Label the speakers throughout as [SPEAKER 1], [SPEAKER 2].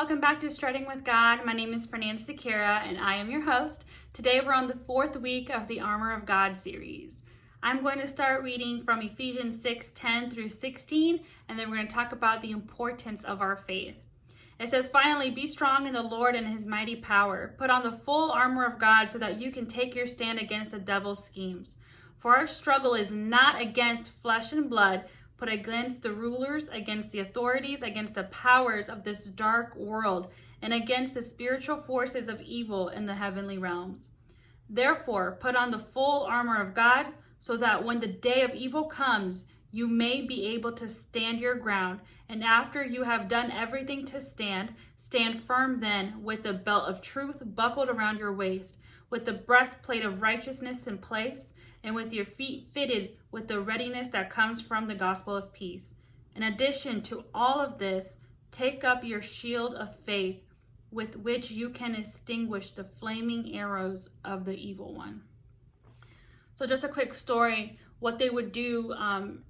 [SPEAKER 1] welcome back to Strutting with God. My name is Fernanda Sakira and I am your host. Today we're on the 4th week of the Armor of God series. I'm going to start reading from Ephesians 6:10 through 16, and then we're going to talk about the importance of our faith. It says, "Finally, be strong in the Lord and his mighty power. Put on the full armor of God so that you can take your stand against the devil's schemes. For our struggle is not against flesh and blood, but against the rulers, against the authorities, against the powers of this dark world, and against the spiritual forces of evil in the heavenly realms. Therefore, put on the full armor of God, so that when the day of evil comes, you may be able to stand your ground. And after you have done everything to stand, stand firm then, with the belt of truth buckled around your waist, with the breastplate of righteousness in place, and with your feet fitted with the readiness that comes from the gospel of peace. In addition to all of this, take up your shield of faith, with which you can extinguish the flaming arrows of the evil one." So just a quick story, what they would do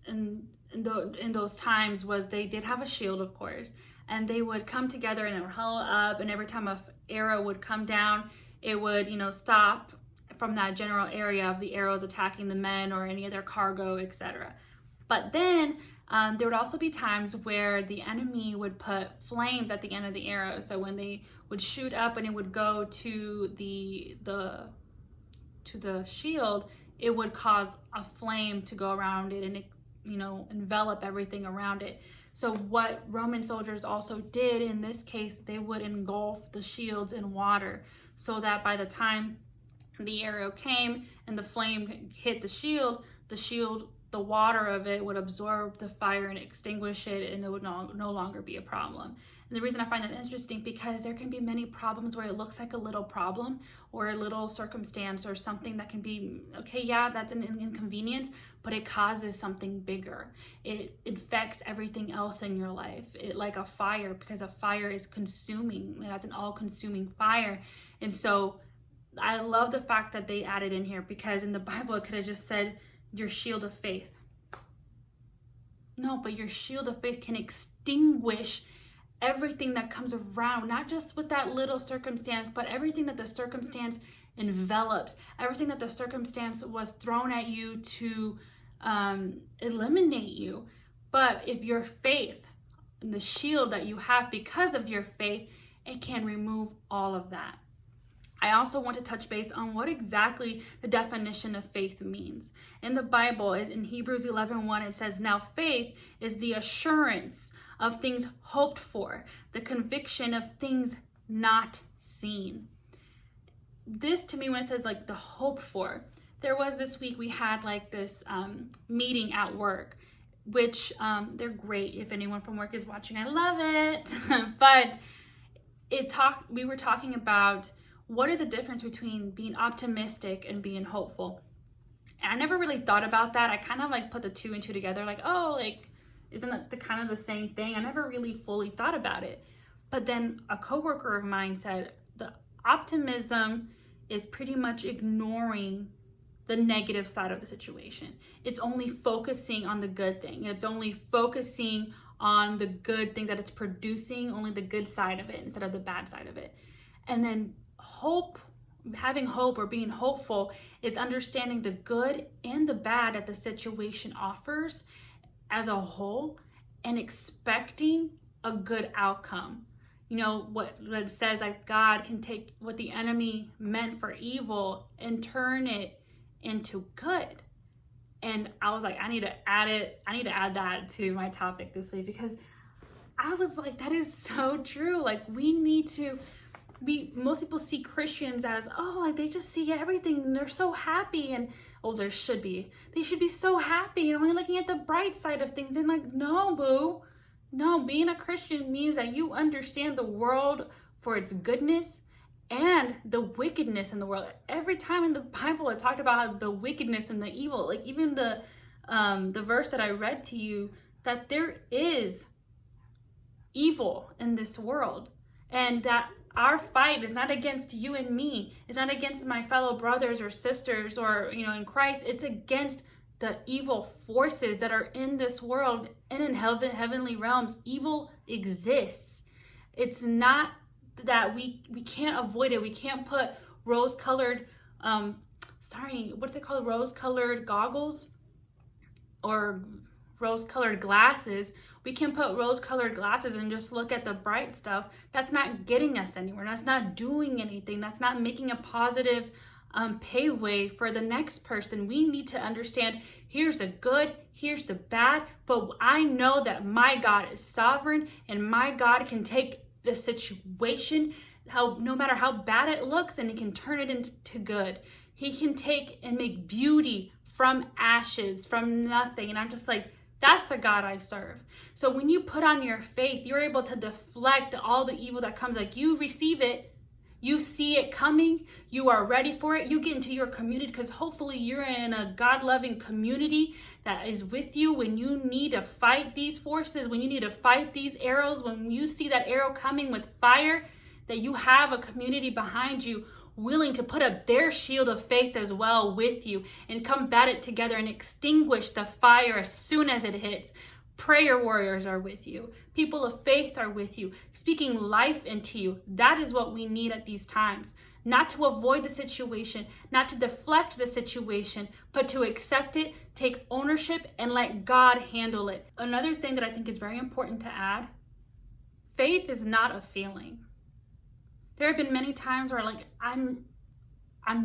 [SPEAKER 1] in those times was they did have a shield, of course, and they would come together and they would huddle up, and every time an arrow would come down, it would, stop from that general area of the arrows attacking the men or any of their cargo, etc. But then there would also be times where the enemy would put flames at the end of the arrow. So when they would shoot up and it would go to the shield, it would cause a flame to go around it and it, envelop everything around it. So what Roman soldiers also did in this case, they would engulf the shields in water, so that by the time the arrow came and the flame hit the shield, the water of it would absorb the fire and extinguish it, and it would no longer be a problem. And the reason I find that interesting, because there can be many problems where it looks like a little problem or a little circumstance or something that can be, okay, yeah, that's an inconvenience, but it causes something bigger. It infects everything else in your life, like a fire, because a fire is consuming. That's an all-consuming fire. And so I love the fact that they added in here, because in the Bible, it could have just said your shield of faith. No, but your shield of faith can extinguish everything that comes around, not just with that little circumstance, but everything that the circumstance envelops, everything that the circumstance was thrown at you to eliminate you. But if your faith, the shield that you have because of your faith, it can remove all of that. I also want to touch base on what exactly the definition of faith means. In the Bible, in Hebrews 11:1, it says, "Now faith is the assurance of things hoped for, the conviction of things not seen." This, to me, when it says like the hoped for, there was this week we had like this meeting at work, which they're great. If anyone from work is watching, I love it. But we were talking about what is the difference between being optimistic and being hopeful. And I never really thought about that. I kind of like put the two and two together, like, oh, like, isn't that kind of the same thing? I never really fully thought about it. But then a coworker of mine said the optimism is pretty much ignoring the negative side of the situation. It's only focusing on the good thing. It's only focusing on the good thing that it's producing, only the good side of it instead of the bad side of it. And then having hope or being hopeful is understanding the good and the bad that the situation offers as a whole and expecting a good outcome. What it says, like, God can take what the enemy meant for evil and turn it into good. And I was like, I need to add that to my topic this week, because I was like, that is so true. Like, most people see Christians as, like, they just see everything and they're so happy, and they should be so happy and only looking at the bright side of things. And like, no, boo, no, being a Christian means that you understand the world for its goodness and the wickedness in the world. Every time in the Bible it talked about the wickedness and the evil, like even the verse that I read to you, that there is evil in this world, and that our fight is not against you and me. It's not against my fellow brothers or sisters or, in Christ. It's against the evil forces that are in this world and in heavenly realms. Evil exists. It's not that we can't avoid it. We can't put rose-colored, what's it called? Rose-colored goggles or rose-colored glasses. We can put rose-colored glasses and just look at the bright stuff. That's not getting us anywhere. That's not doing anything. That's not making a positive paveway for the next person. We need to understand, here's the good, here's the bad, but I know that my God is sovereign, and my God can take the situation, no matter how bad it looks, and he can turn it into good. He can take and make beauty from ashes, from nothing. And I'm just like, that's the God I serve. So when you put on your faith, you're able to deflect all the evil that comes. Like, you receive it, you see it coming, you are ready for it. You get into your community, because hopefully you're in a God-loving community that is with you when you need to fight these forces, when you need to fight these arrows, when you see that arrow coming with fire, that you have a community behind you willing to put up their shield of faith as well with you and combat it together and extinguish the fire as soon as it hits. Prayer warriors are with you. People of faith are with you, speaking life into you. That is what we need at these times. Not to avoid the situation, not to deflect the situation, but to accept it, take ownership, and let God handle it. Another thing that I think is very important to add, faith is not a feeling. There have been many times where I'm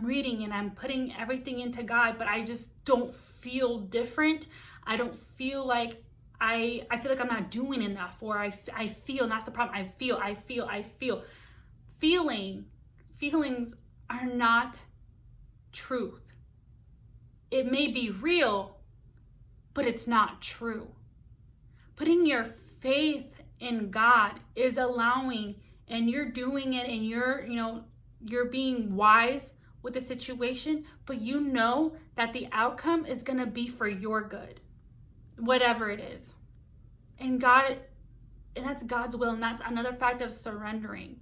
[SPEAKER 1] reading and I'm putting everything into God, but I just don't feel different. I don't feel like I feel like I'm not doing enough, or I feel, and that's the problem. I feel. Feelings are not truth. It may be real, but it's not true. Putting your faith in God is allowing, and you're doing it, and you're being wise with the situation, but you know that the outcome is going to be for your good, whatever it is. And that's God's will. And that's another fact of surrendering.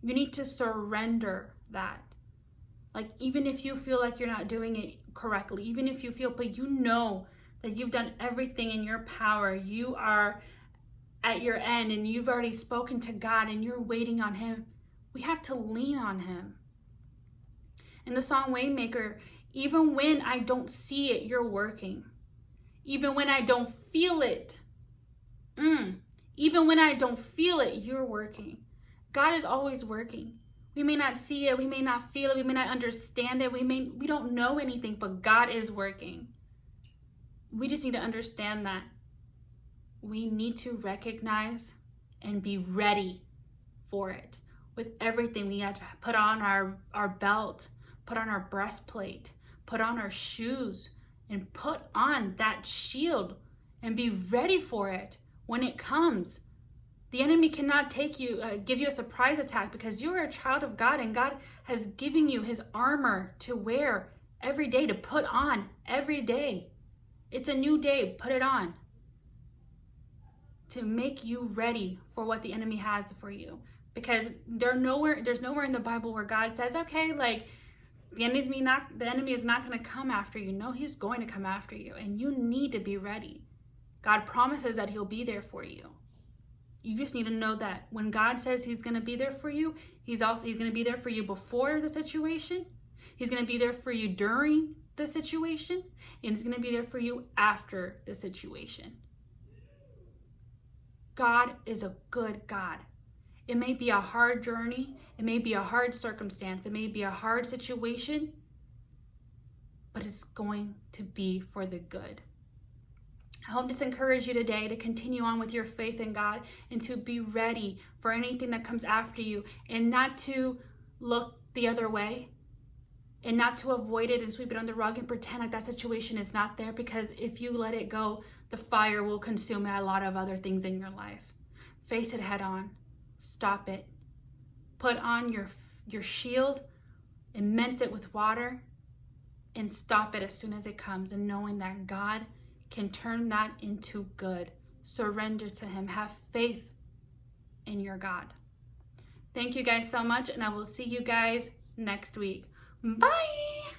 [SPEAKER 1] You need to surrender that. Like, even if you feel like you're not doing it correctly, even if you feel, but you know that you've done everything in your power, you are at your end, and you've already spoken to God, and you're waiting on him. We have to lean on him. In the song Waymaker, even when I don't see it, you're working. Even when I don't feel it, even when I don't feel it, you're working. God is always working. We may not see it, we may not feel it, we may not understand it, we don't know anything, but God is working. We just need to understand that we need to recognize and be ready for it. With everything, we have to put on our belt, put on our breastplate, put on our shoes, and put on that shield and be ready for it when it comes. The enemy cannot give you a surprise attack, because you are a child of God, and God has given you his armor to wear every day, to put on every day. It's a new day, put it on, to make you ready for what the enemy has for you. Because there's nowhere in the Bible where God says, okay, like, the enemy is not going to come after you. No, he's going to come after you, and you need to be ready. God promises that he'll be there for you. You just need to know that when God says he's going to be there for you, he's going to be there for you before the situation. He's going to be there for you during the situation, and he's going to be there for you after the situation. God is a good God. It may be a hard journey. It may be a hard circumstance. It may be a hard situation, but it's going to be for the good. I hope this encouraged you today to continue on with your faith in God, and to be ready for anything that comes after you, and not to look the other way, and not to avoid it and sweep it under the rug and pretend like that situation is not there, because if you let it go, the fire will consume a lot of other things in your life. Face it head on. Stop it. Put on your shield, immerse it with water, and stop it as soon as it comes, and knowing that God can turn that into good. Surrender to him. Have faith in your God. Thank you guys so much, and I will see you guys next week. Bye!